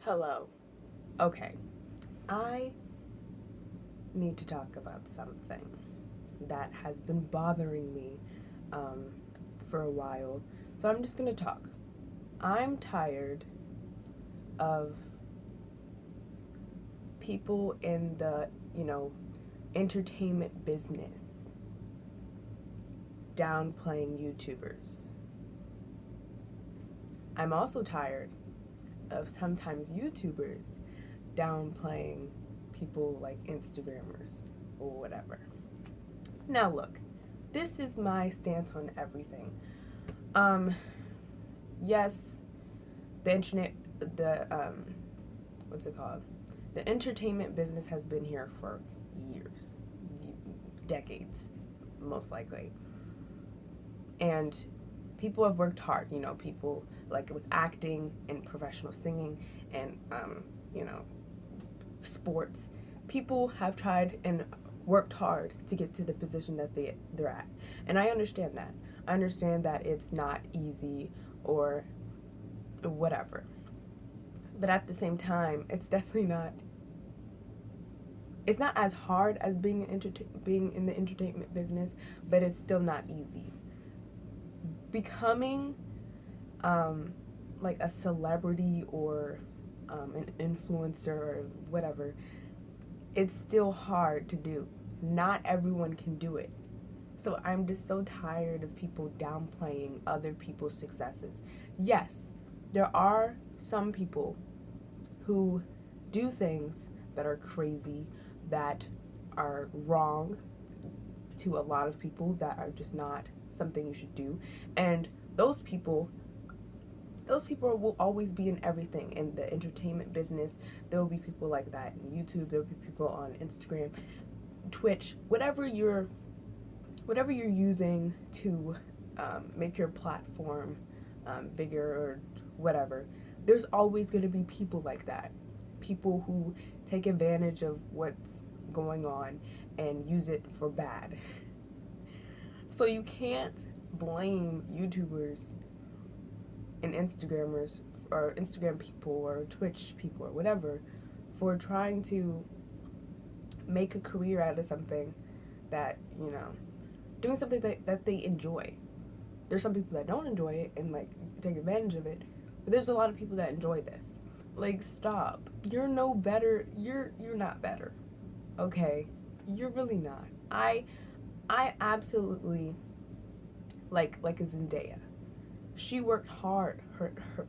Hello. Okay, I need to talk about something that has been bothering me um, for a while. So I'm just going to talk. I'm tired of people in the, entertainment business downplaying YouTubers. I'm also tired of sometimes YouTubers downplaying people like Instagrammers or whatever. Now, look, this is my stance on everything. Um, yes, the internet, the what's it called? The entertainment business has been here for years, decades, most likely, and people have worked hard. People like with acting and professional singing and you know, sports. People have tried and worked hard to get to the position that they're at, and I understand that. I understand that it's not easy or whatever. But at the same time, it's definitely not. It's not as hard as being in the entertainment business, but it's still not easy. Becoming um, like a celebrity or an influencer or whatever, it's still hard to do. Not everyone can do it. So I'm just so tired of people downplaying other people's successes. Yes, there are some people who do things that are crazy, that are wrong to a lot of people, that are just not something you should do. And those people those people will always be in everything. In the entertainment business, there will be people like that. In YouTube, there will be people on Instagram, Twitch, whatever you're using to make your platform bigger or whatever. There's always going to be people like that. People who take advantage of what's going on and use it for bad. So you can't blame YouTubers and Instagrammers or Instagram people or Twitch people or whatever for trying to make a career out of something that, doing something that they enjoy. There's some people that don't enjoy it and like take advantage of it, but there's a lot of people that enjoy this. Like, stop. You're no better. You're not better. Okay? You're really not. I absolutely like a Zendaya. She worked hard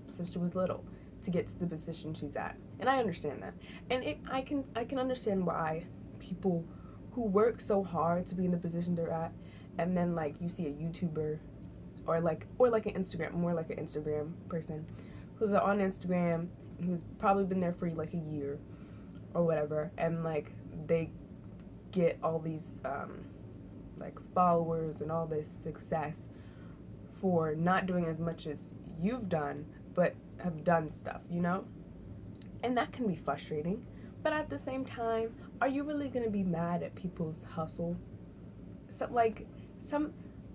since she was little to get to the position she's at, and I understand that. And I can understand why people who work so hard to be in the position they're at, and then like you see a YouTuber or like an Instagram, more like an Instagram person who's on Instagram and who's probably been there for like a year or whatever, and like they get all these like followers and all this success for not doing as much as you've done, but have done stuff. And that can be frustrating. But at the same time, are you really going to be mad at people's hustle? So, like,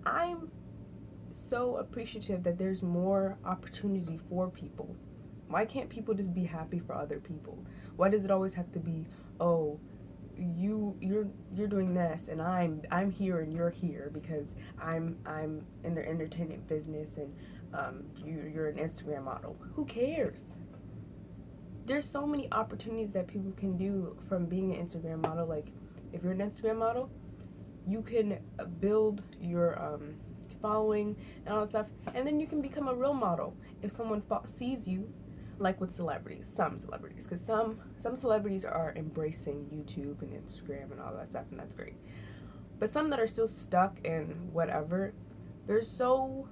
I'm so appreciative that there's more opportunity for people. Why can't people just be happy for other people? Why does it always have to be, oh, you're doing this and I'm here and you're here because I'm in the entertainment business and you're an Instagram model. Who cares? There's so many opportunities that people can do from being an Instagram model. Like, if you're an Instagram model, you can build your following and all that stuff, and then you can become a real model if someone sees you. Like with celebrities, some celebrities, because some celebrities are embracing YouTube and Instagram and all that stuff, and that's great. But some that are still stuck in whatever, they're so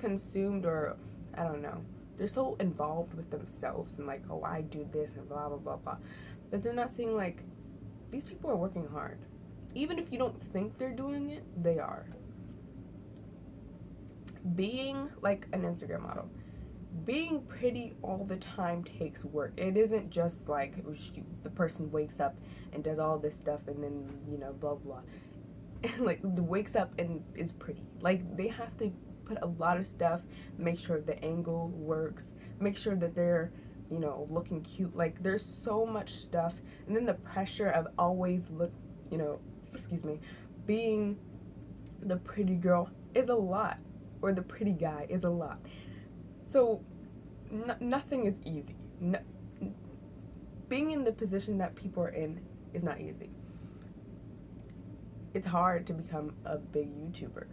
consumed, or I don't know, they're so involved with themselves and like, oh, I do this and blah blah blah blah, that they're not seeing like these people are working hard. Even if you don't think they're doing it, they are. Being like an Instagram model, being pretty all the time takes work. It isn't just like the person wakes up and does all this stuff and then, blah blah. Like, wakes up and is pretty. Like, they have to put a lot of stuff, make sure the angle works, make sure that they're looking cute. Like, there's so much stuff. And then the pressure of always you know, excuse me, being the pretty girl is a lot, or the pretty guy is a lot. So nothing is easy. Being in the position that people are in is not easy. It's hard to become a big YouTuber.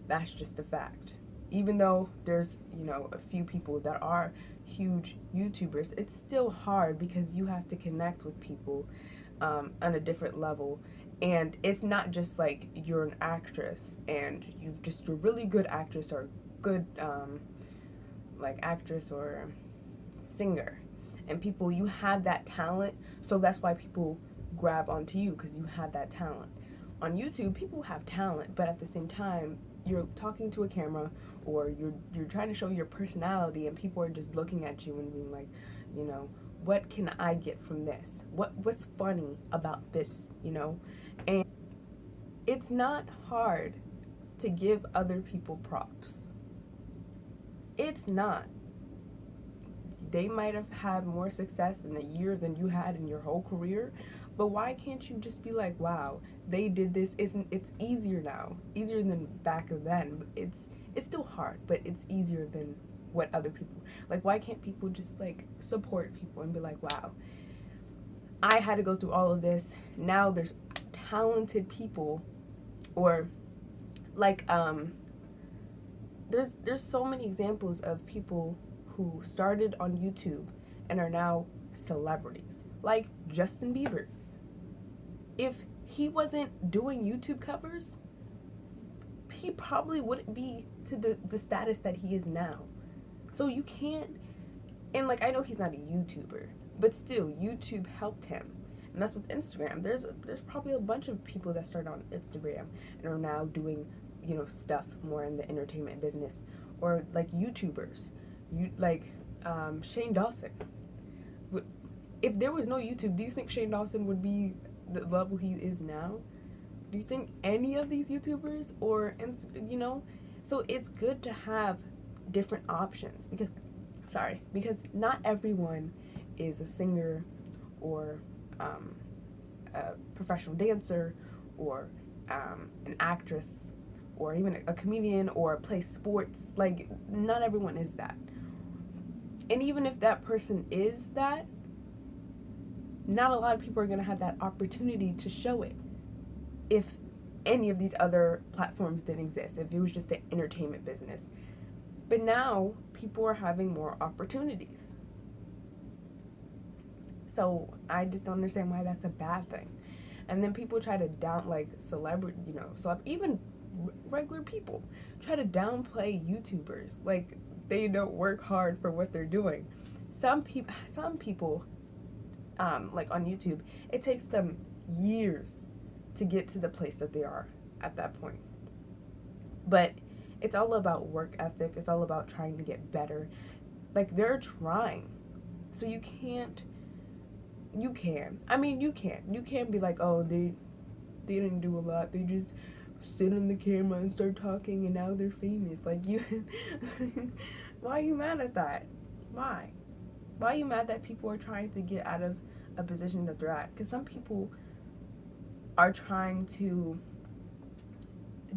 That's just a fact. Even though there's, a few people that are huge YouTubers, it's still hard because you have to connect with people on a different level. And it's not just like you're an actress and you're really good actress or good like actress or singer, and you have that talent, so that's why people grab onto you, because you have that talent. On YouTube, people have talent, but at the same time, you're talking to a camera, or you're trying to show your personality, and people are just looking at you and being like, what can I get from this? What's funny about this? And it's not hard to give other people props. It's not. They might have had more success in a year than you had in your whole career, but why can't you just be like, wow, they did this? It's easier now, easier than back then. It's still hard, but it's easier than what other people, like, why can't people just like support people and be like, wow, I had to go through all of this, now there's talented people, or like there's so many examples of people who started on YouTube and are now celebrities, like Justin Bieber. If he wasn't doing YouTube covers, he probably wouldn't be to the status that he is now. So you can't, and like, I know he's not a YouTuber, but still, YouTube helped him. And that's with Instagram. There's probably a bunch of people that started on Instagram and are now doing, stuff more in the entertainment business, or like YouTubers. Shane Dawson. If there was no YouTube, do you think Shane Dawson would be the level he is now? Do you think any of these YouTubers, or so it's good to have different options, because not everyone is a singer, or a professional dancer, or an actress, or even a comedian, or play sports. Like, not everyone is that. And even if that person is that, not a lot of people are going to have that opportunity to show it if any of these other platforms didn't exist, if it was just an entertainment business. But now people are having more opportunities. So I just don't understand why that's a bad thing. And then people try to celebrity, even regular people try to downplay YouTubers, like they don't work hard for what they're doing. Some people, like on YouTube, it takes them years to get to the place that they are at that point. But it's all about work ethic. It's all about trying to get better. Like, they're trying. So you can. You can be like, oh, they didn't do a lot. They just sit on the camera and start talking, and now they're famous. Like, you, why are you mad at that? Why? Why are you mad that people are trying to get out of a position that they're at? Because some people are trying to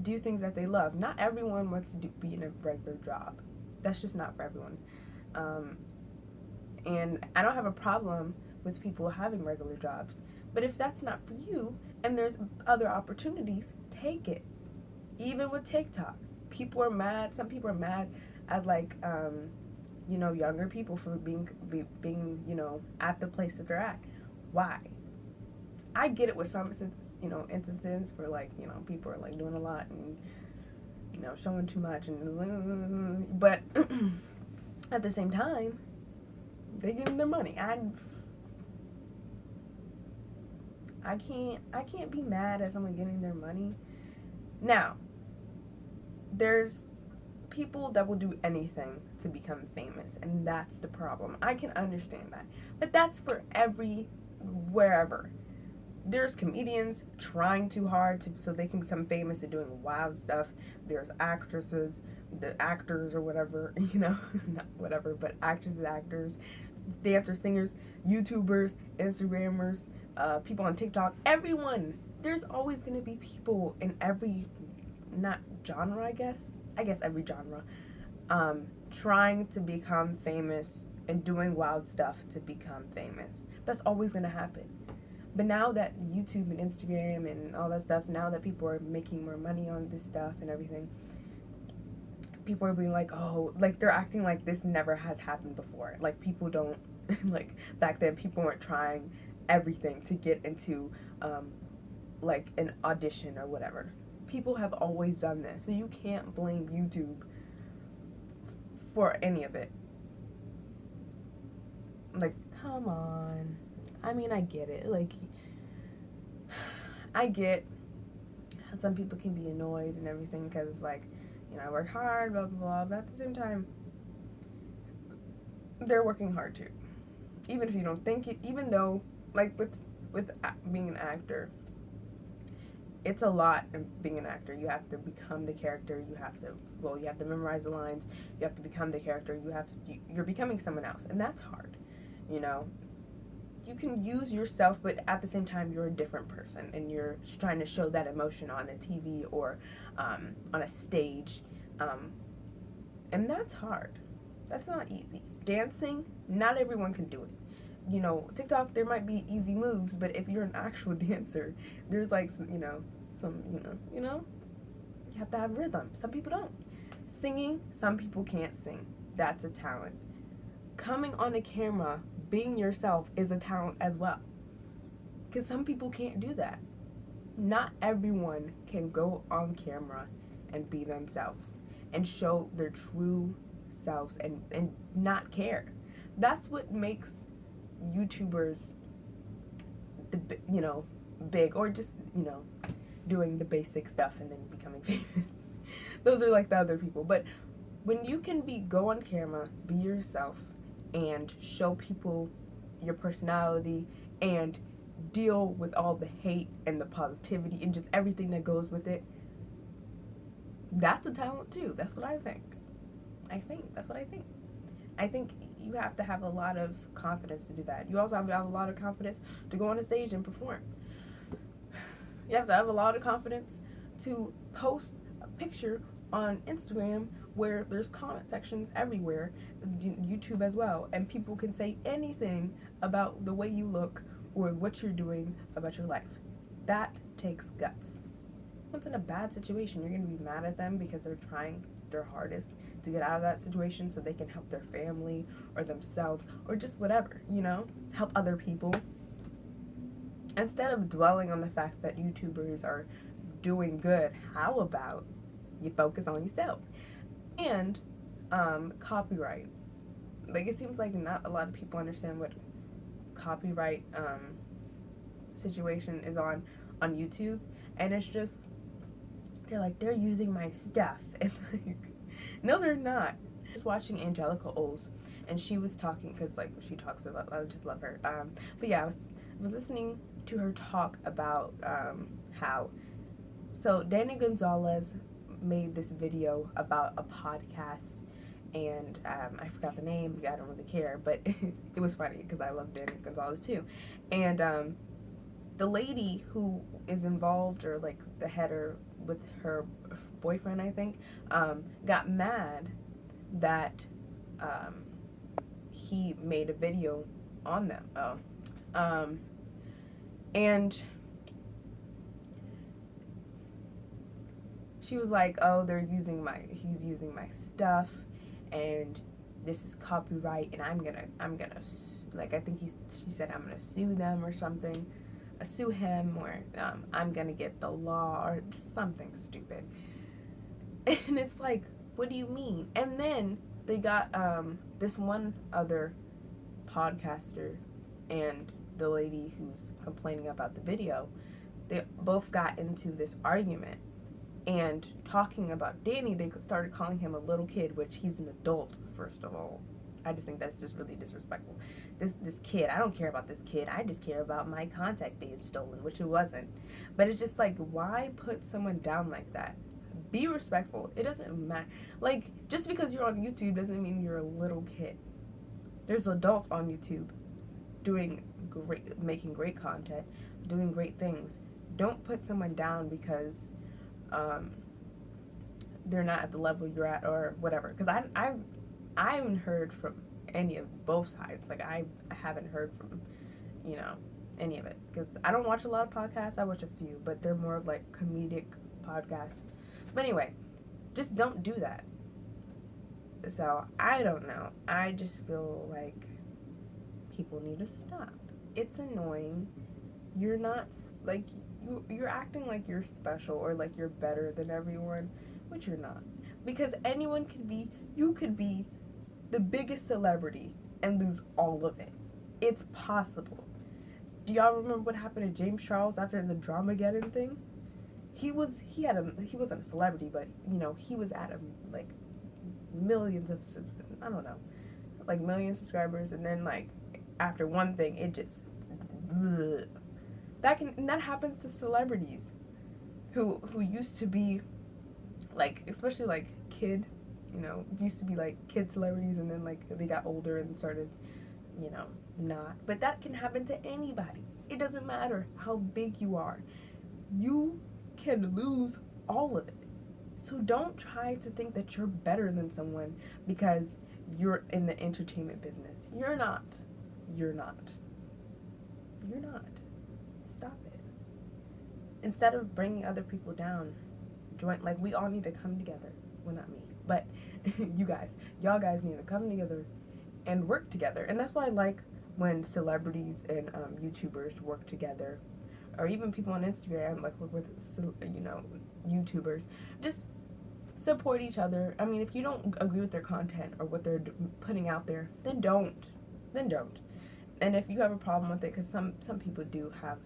do things that they love. Not everyone wants to be in a regular job. That's just not for everyone. And I don't have a problem with people having regular jobs. But if that's not for you, and there's other opportunities, take it. Even with TikTok, people are mad. Some people are mad at younger people for being at the place that they're at. Why? I get it with some instances where people are doing a lot and showing too much, but at the same time, they give them their money. I can't be mad at someone getting their money. Now, there's people that will do anything to become famous, and that's the problem. I can understand that, but that's for wherever. There's comedians trying too hard so they can become famous and doing wild stuff. There's actresses, the actors or whatever, not whatever, but actresses, actors, dancers, singers, YouTubers, Instagrammers, people on TikTok, everyone. There's always going to be people in every, not genre, I guess every genre, trying to become famous and doing wild stuff to become famous. That's always going to happen. But now that YouTube and Instagram and all that stuff, now that people are making more money on this stuff and everything, people are being like, oh, like they're acting like this never has happened before. Like people don't, like back then people weren't trying everything to get into like an audition or whatever. People have always done this, so you can't blame YouTube for any of it. Like, come on. I mean, I get it. Like, I get how some people can be annoyed and everything because it's like, you know, I work hard, blah, blah, blah. But at the same time, they're working hard too. Even if you don't think it, even though, like, with being an actor, it's a lot in being an actor. You have to become the character. You have to memorize the lines. You have to become the character. You're becoming someone else. And that's hard, you know. You can use yourself, but at the same time, you're a different person, and you're trying to show that emotion on a TV or on a stage, and that's hard. That's not easy. Dancing, not everyone can do it. You know, TikTok, there might be easy moves, but if you're an actual dancer, there's like, you know, you have to have rhythm. Some people don't. Singing, some people can't sing. That's a talent. Coming on a camera, being yourself is a talent as well. Because some people can't do that. Not everyone can go on camera and be themselves and show their true selves and not care. That's what makes YouTubers, big, or just, doing the basic stuff and then becoming famous. Those are like the other people. But when you can go on camera, be yourself, and show people your personality and deal with all the hate and the positivity and just everything that goes with it, that's a talent too. That's what I think. That's what I think. I think you have to have a lot of confidence to do that. You also have to have a lot of confidence to go on a stage and perform. You have to have a lot of confidence to post a picture on Instagram where there's comment sections everywhere, YouTube as well, and people can say anything about the way you look or what you're doing about your life. That takes guts. Once in a bad situation, you're going to be mad at them because they're trying their hardest to get out of that situation so they can help their family or themselves or just whatever, help other people. Instead of dwelling on the fact that YouTubers are doing good, how about you focus on yourself? And copyright. Like, it seems like not a lot of people understand what copyright situation is on YouTube, and it's just they're using my stuff, and like, no, they're not. I was watching Angelica Oles, and she was talking because she talks about, I just love her. But yeah, I was listening to her talk about how Danny Gonzalez made this video about a podcast, and I forgot the name. I don't really care, but it was funny because I love Danny Gonzalez too. And the lady who is involved, or like the header with her boyfriend, I think, got mad that he made a video on them. And she was like, oh, he's using my stuff, and this is copyright, and I'm gonna, like, I think she said, I'm gonna sue them or something, sue him, or I'm gonna get the law, or just something stupid. And it's like, what do you mean? And then they got this one other podcaster and the lady who's complaining about the video, they both got into this argument. And talking about Danny, they started calling him a little kid, which he's an adult, first of all. I just think that's just really disrespectful. This kid, I don't care about this kid. I just care about my contact being stolen, which it wasn't. But it's just like, why put someone down like that? Be respectful. It doesn't matter. Like, just because you're on YouTube doesn't mean you're a little kid. There's adults on YouTube making great content, doing great things. Don't put someone down because they're not at the level you're at or whatever. Because I haven't heard from any of both sides. Like I haven't heard from, you know, any of it, because I don't watch a lot of podcasts. I watch a few, but they're more of like comedic podcasts. But anyway, just don't do that. So I don't know. I just feel like people need to stop. It's annoying. You're not like you're acting like you're special or like you're better than everyone, which you're not. Because anyone could be. You could be the biggest celebrity and lose all of it. It's possible. Do y'all remember what happened to James Charles after the Dramageddon thing? He wasn't a celebrity, but you know, he was at like millions of, I don't know, like million subscribers, and then like after one thing, it just bleh. That happens to celebrities who used to be like, especially like kid, you know, used to be like kid celebrities, and then like they got older and started, you know, not. But that can happen to anybody. It doesn't matter how big you are. You can lose all of it. So don't try to think that you're better than someone because you're in the entertainment business. You're not. You're not. You're not. Stop it. Instead of bringing other people down, like we all need to come together. Well, not me, but y'all guys need to come together and work together. And that's why I like when celebrities and YouTubers work together, or even people on Instagram like work with, you know, YouTubers. Just support each other. I mean, if you don't agree with their content or what they're putting out there, then don't. And if you have a problem with it, because some people do have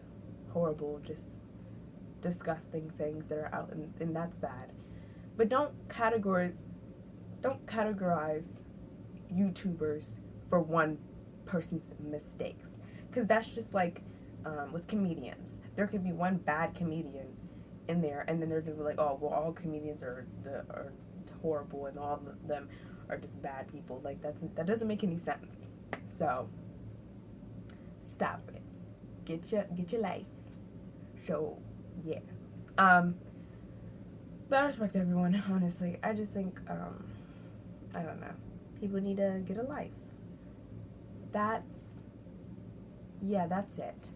horrible, just disgusting things that are out, and that's bad. But don't categorize YouTubers for one person's mistakes, because that's just like with comedians. There could be one bad comedian in there, and then they're just like, oh well, all comedians are horrible and all of them are just bad people. Like that doesn't make any sense. So stop it. Get your life. So yeah. But I respect everyone, honestly. I just think I don't know. People need to get a life. That's it.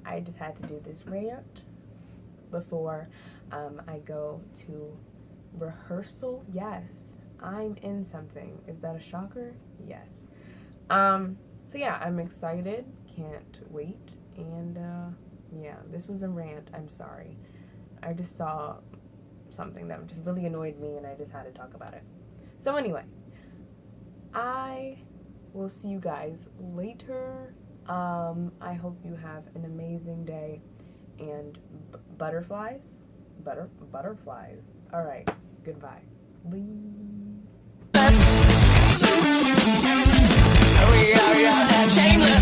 I just had to do this rant before I go to rehearsal. Yes, I'm in something. Is that a shocker? Yes. So yeah, I'm excited. Can't wait. And yeah, this was a rant. I'm sorry. I just saw something that just really annoyed me, and I just had to talk about it. So anyway, I will see you guys later. I hope you have an amazing day, and butterflies. All right, goodbye. Bye. We are that shameless.